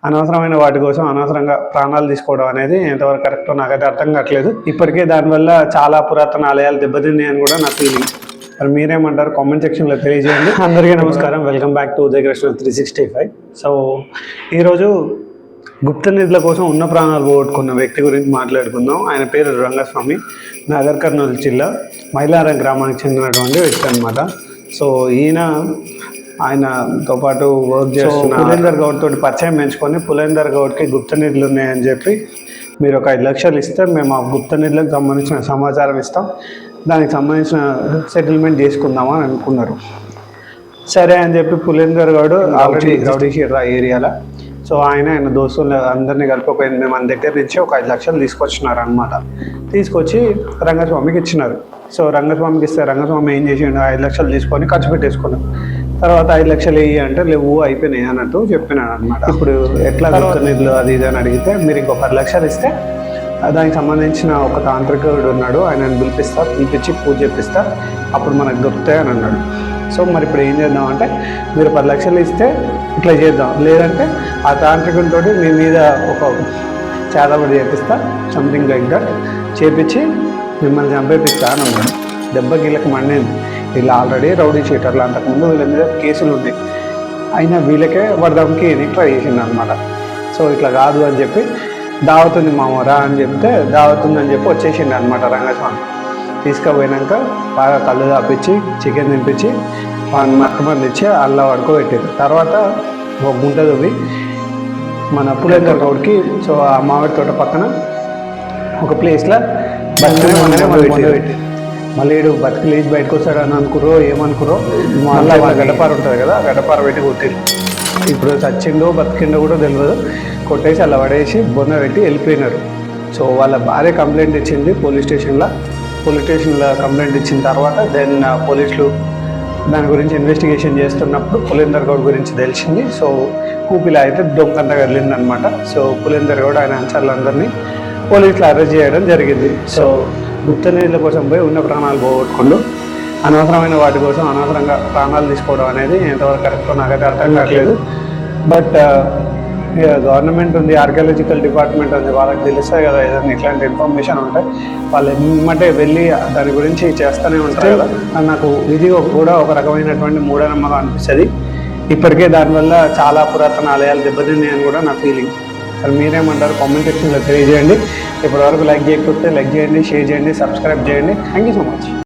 అనవసరమైన వాటి కోసం అనవసరంగా ప్రాణాలు తీసుకోవడం అనేది ఎంతవరకు కరెక్టో నాకైతే అర్థం కావట్లేదు. ఇప్పటికే దానివల్ల చాలా పురాతన ఆలయాలు దెబ్బతిన్నాయి అని కూడా నా ఫీలింగ్. మరి మీరేమంటారు? కామెంట్ సెక్షన్లో తెలియజేయండి. అందరికీ నమస్కారం, welcome back to Udayakrishna 365. So ఈరోజు గుప్త నిధుల కోసం ఉన్న ప్రాణాలు పోగొట్టుకున్న వ్యక్తి గురించి మాట్లాడుకుందాం. ఆయన పేరు రంగస్వామి, నాగర్ కర్నూలు జిల్లా మైలారం గ్రామానికి చెందినటువంటి వ్యక్తి అనమాట. సో ఆయనతో పాటు వర్క్ చేస్తున్న పులేందర్ గౌడ్ తోటి పరిచయం పెంచుకొని పులేందర్ గౌడ్కి గుప్త నిధులు ఉన్నాయని చెప్పి మీరు ఒక 5 లక్షలు ఇస్తే మేము ఆ గుప్త నిధులకు సంబంధించిన సమాచారం ఇస్తాం, దానికి సంబంధించిన సెటిల్మెంట్ చేసుకుందామని అనుకున్నారు. సరే అని చెప్పి పులేందర్ గౌడ్ ఆల్రెడీ రౌడీషీర్ ఏరియాలో. సో ఆయన దోస్తులు అందరినీ కలిపి ఒక 8 మంది దగ్గర నుంచి ఒక 5 లక్షలు తీసుకొచ్చినారు అనమాట. తీసుకొచ్చి రంగస్వామికి ఇచ్చినారు. సో రంగస్వామికి ఇస్తే రంగస్వామి ఏం చేసిండు, 5 లక్షలు తీసుకొని ఖర్చు పెట్టేసుకున్నాం. తర్వాత 5 లక్షలు వేయి అంటే లేవు, అయిపోయినాయి అన్నట్టు చెప్పినాడు అనమాట. ఇప్పుడు ఎట్లా గుప్త నిధులు అది ఇది అని అడిగితే మీరు ఇంకో 10 లక్షలు ఇస్తే దానికి సంబంధించిన ఒక తాంత్రికుడు ఉన్నాడు, ఆయనను పిలిపించి పూజ చేపిస్తా, అప్పుడు మనకు దొరుకుతాయి అని అన్నాడు. సో మరి ఇప్పుడు ఏం చేద్దాం అంటే మీరు 10 లక్షలు ఇస్తే ఇట్లా చేద్దాం, లేదంటే ఆ తాంత్రికునితో మీ మీద ఒక చేతబడి చేపిస్తా, సంథింగ్ లైక్ దట్ చేపించి మిమ్మల్ని చంపేపిస్తా అని అన్నాడు. దెబ్బ గీళ్ళకి మండింది. వీళ్ళు ఆల్రెడీ రౌడీ షీటర్లు, అంతకుముందు వీళ్ళ మీద కేసులు ఉన్నాయి. అయినా వీళ్ళకే వరదకి ట్రై చేసిండు అనమాట. సో ఇట్లా కాదు అని చెప్పి దావతుంది మామరా అని చెప్తే దావతుందని చెప్పి వచ్చేసిండు అనమాట రంగస్వామి. తీసుకుపోయినాక బాగా కళ్ళు తాపించి చికెన్ తినిపించి మక్కమంది ఇచ్చి అల్లా పడుకోబెట్టారు. తర్వాత ఒక గుంట తవ్వి మన పులేందర్ గౌడ్కి, సో ఆ మామిడి తోట పక్కన ఒక ప్లేస్లో పెట్టి మళ్ళీ బతికి లేచి బయటకు వస్తాడని అనుకుర్రో ఏమనుకుర్రో, మళ్ళీ గడ్డపార ఉంటుంది కదా, గడ్డపార పెట్టి కొట్టిరు. ఇప్పుడు చచ్చిండో బతికిండో కూడా తెలియదు. కొట్టేసి అలా పడేసి బొంద పెట్టి వెళ్ళిపోయినారు. సో వాళ్ళ భార్య కంప్లైంట్ ఇచ్చింది పోలీస్ స్టేషన్లో కంప్లైంట్ ఇచ్చిన తర్వాత దెన్ పోలీసులు దాని గురించి ఇన్వెస్టిగేషన్ చేస్తున్నప్పుడు పులేందర్ గౌడ్ గురించి తెలిసింది. సో కూపిలా అయితే దొంగంతా కదిలింది అనమాట. సో పులేందర్ గౌడ్ ఆయన అనుచరులందరినీ పోలీసులు అరెస్ట్ చేయడం జరిగింది. సో గుప్త నిధుల కోసం పోయి ఉన్న ప్రాణాలు పోగొట్టుకుంటూ అనవసరమైన వాటి కోసం అనవసరంగా ప్రాణాలు తీసుకోవడం అనేది ఎంతవరకు కరెక్టో నాకైతే అర్థం కావట్లేదు. బట్ గవర్నమెంట్ ఉంది, ఆర్కియాలజికల్ డిపార్ట్మెంట్ ఉంది, వాళ్ళకి తెలుస్తాయి కదా ఏదైనా ఇట్లాంటి ఇన్ఫర్మేషన్ ఉంటే వాళ్ళు ఏమంటే వెళ్ళి దాని గురించి చేస్తూనే ఉంటారు కదా. నాకు ఇది కూడా ఒక రకమైనటువంటి మూఢనమ్మకం అనిపిస్తుంది. ఇప్పటికే దానివల్ల చాలా పురాతన ఆలయాలు దెబ్బతిన్నాయి అని కూడా నా ఫీలింగ్. మరి మీరేమంటారు? కామెంట్ సెక్షన్లో తెలియజేయండి. ఇప్పటివరకు లైక్ చేయకపోతే లైక్ చేయండి, షేర్ చేయండి, సబ్స్క్రైబ్ చేయండి. Thank you so much.